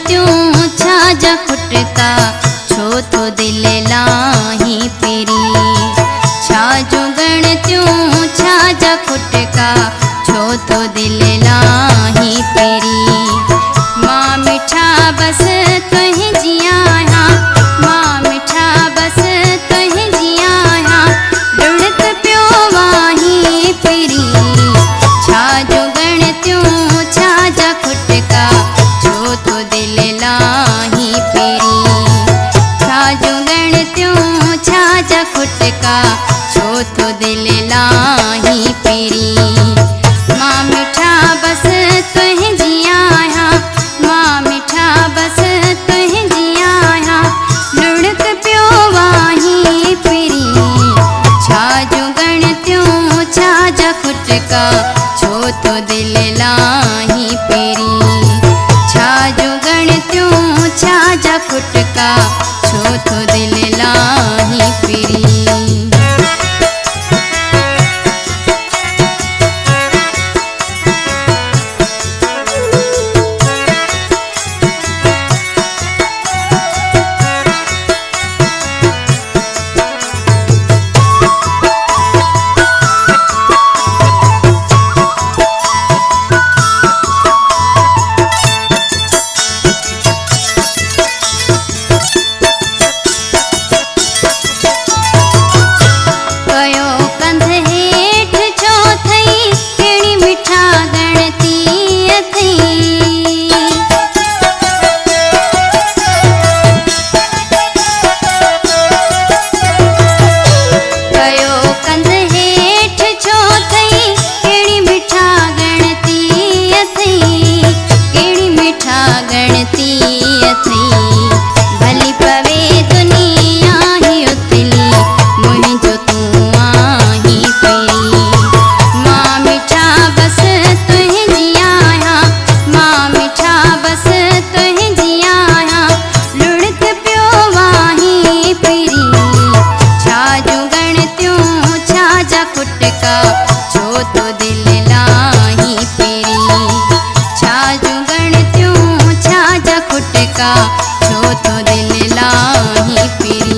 त्यों छाजा खुटका छो तो दिल लाही पेरी। छाजो गण त्यों छाजा खुटका छो तो दिल लाही पेरी। माँ मिठा बस कहीं जिया माँ मिठा बस कहीं जिया लुढ़क प्यो वाही पेरी। छाजो गण त्यों छाजा खुटका छो तो दिल लाही पेरी। छाजो गण त्यों छाजा खुटका छो तो दिल लाही पेरी। माँ मिठा बस तुह जिया माँ मिठा बस तुह जिया लुढ़क प्यो वाही पेरी। छाजो गण त्यों छाजा खुटका छो तो दिल लाही पेरी। छाजो गण त्यों छाजा खुटका छो तो दिल लाही पेरी। छो तो दिल लाही पेरी। छाजो गण त्यों छाजा खुटका छो तो दिल लाही पेरी।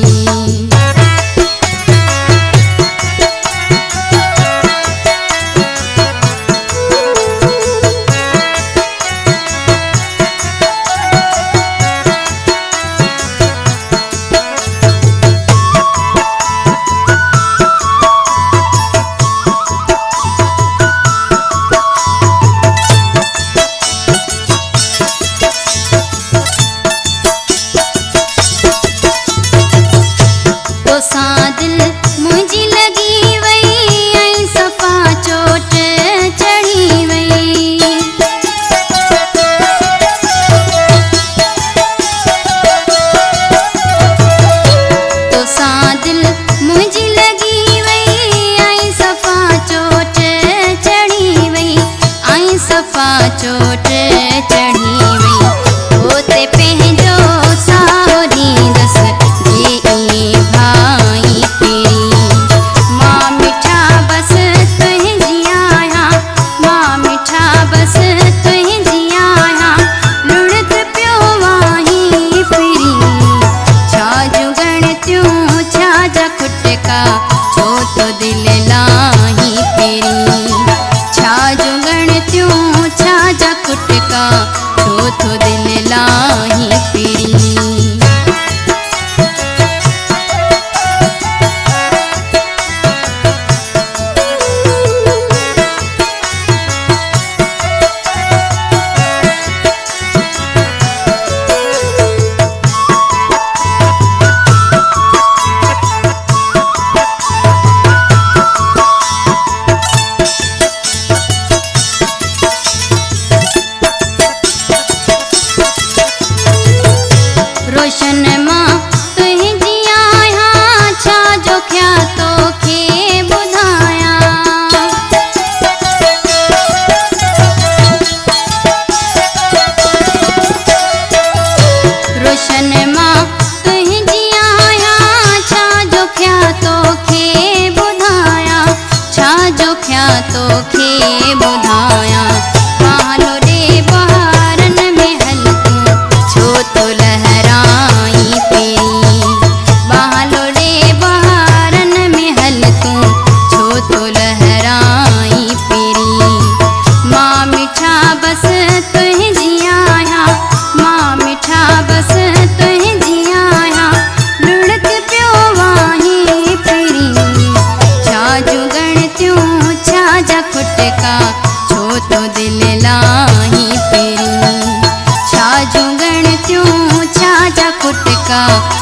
का